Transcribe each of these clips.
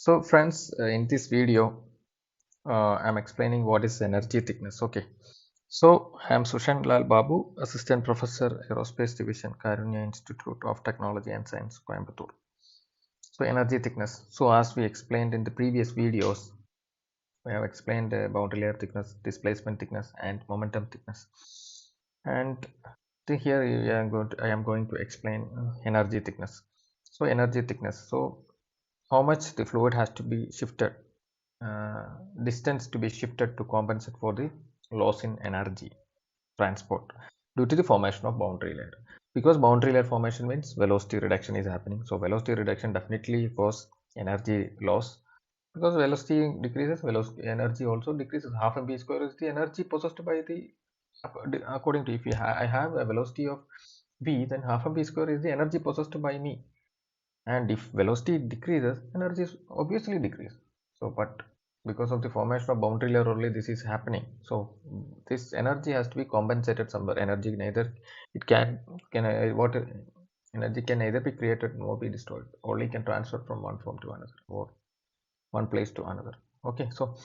So friends, in this video, I'm explaining what is energy thickness. Okay. So I'm Sushan Lal Babu, Assistant Professor, Aerospace Division, Karunya Institute of Technology and Science, Coimbatore. So energy thickness. So as we explained in the previous videos, we have explained boundary layer thickness, displacement thickness, and momentum thickness. And here I am going to explain energy thickness. So energy thickness. So how much the fluid has to be shifted, uh, distance to be shifted to compensate for the loss in energy transport due to the formation of boundary layer. Because boundary layer formation means velocity reduction is happening, so velocity reduction definitely cause energy loss. Because velocity decreases, velocity energy also decreases. Half mv square is the energy possessed by the, according to, if I have a velocity of v, then half mv square is the energy possessed by me. And if velocity decreases, energy is obviously decrease. So but because of the formation of boundary layer only this is happening, so this energy has to be compensated somewhere. Energy neither it can what energy can neither be created nor be destroyed, only can transfer from one form to another or one place to another. Okay, so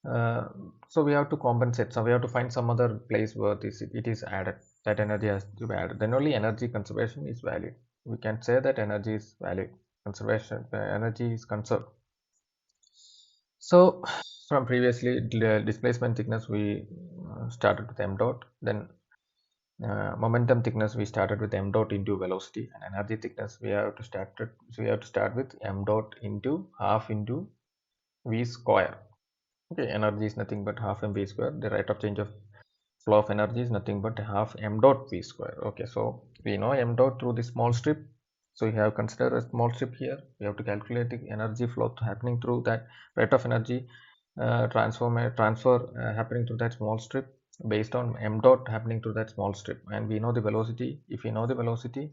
uh, so we have to compensate, so we have to find some other place where this it is added, that energy has to be added, then only energy conservation is valid. We can say that energy is valid, conservation, energy is conserved. So from previously displacement thickness we started with m dot, then momentum thickness we started with m dot into velocity, and energy thickness we have to start with m dot into half into v square. Okay, energy is nothing but half mv square. The rate of change of flow of energy is nothing but half m dot v square. Okay, so we know m dot through the small strip. So we have considered a small strip here. We have to calculate the energy flow happening through that, rate of energy transfer happening through that small strip based on m dot happening through that small strip. And we know the velocity. If we know the velocity,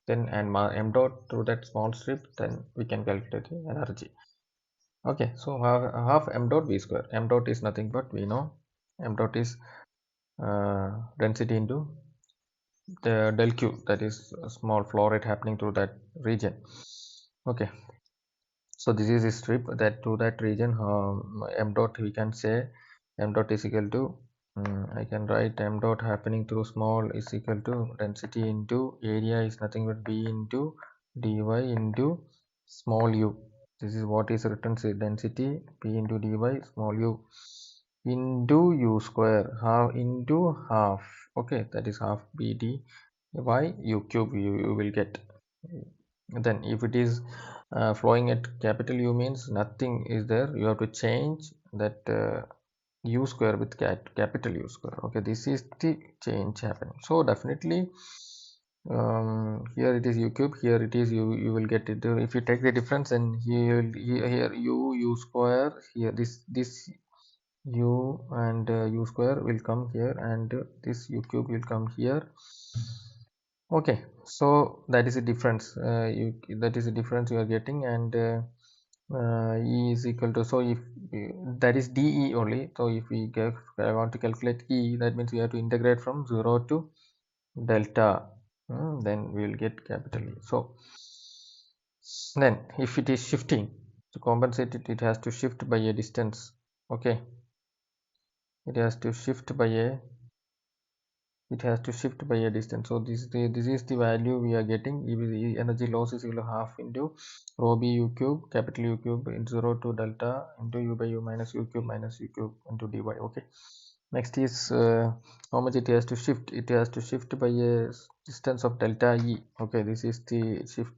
then and m dot through that small strip, then we can calculate the energy. Okay, so half m dot v square. M dot is nothing but, we know, m dot is density into the del q, that is a small flow rate happening through that region. Okay, so this is a strip that to that region, m dot we can say m dot is equal to, I can write m dot happening through small is equal to density into area is nothing but b into dy into small u. This is what is written, say density p into dy small u into u square, half into half. Okay, that is half bd by u cube, you will get. Then if it is flowing at capital U means nothing is there, you have to change that u square with capital U square. Okay, this is the change happening. So definitely here it is u cube, here it is you will get it. If you take the difference, and here u square, here this u and u square will come here, and this u cube will come here. Okay, so that is a difference, that is a difference you are getting. And E is equal to, so if that is dE only, so if we want to calculate E, that means we have to integrate from 0 to delta, then we will get capital E. So then if it is shifting, to compensate it, it has to shift by a distance. Okay, it has to shift by a distance. So this is the value we are getting. If the energy loss is equal to half into rho b u cube, capital U cube, into 0 to delta into u by u minus u cube into dy. Okay, next is how much it has to shift. It has to shift by a distance of delta e. Okay, this is the shift,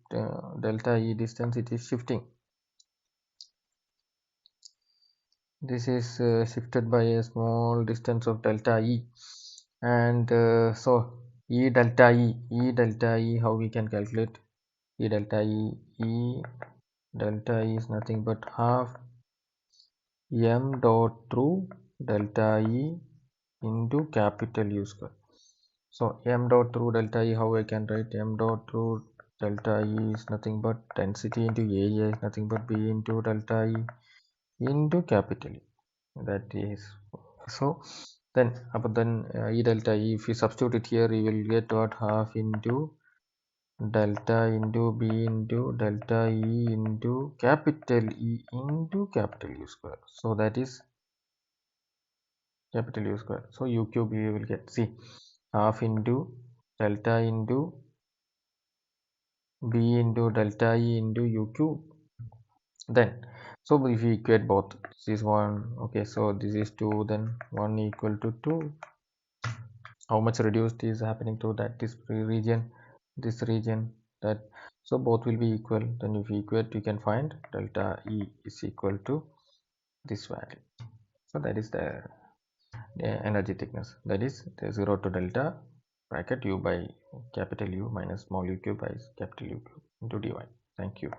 delta e distance it is shifting. This is shifted by a small distance of delta e. And so e delta e, how we can calculate e delta e? Delta e is nothing but half m dot through delta e into capital U square. So m dot through delta e, how I can write? M dot through delta e is nothing but density into area is nothing but b into delta e into capital E. That is, so then e delta e, if you substitute it here, you will get what, half into delta into b into delta E into capital E into capital U square. So that is capital U square. So U cube we will get, see, half into delta into b into delta E into U cube. Then so if we equate both, this is 1, okay, so this is 2, then 1 equal to 2. How much reduced is happening to that this region, that, so both will be equal. Then if you equate, you can find delta E is equal to this value. So that is the energy thickness, that is the 0 to delta bracket U by capital U minus small u cube by capital U cube into dy. Thank you.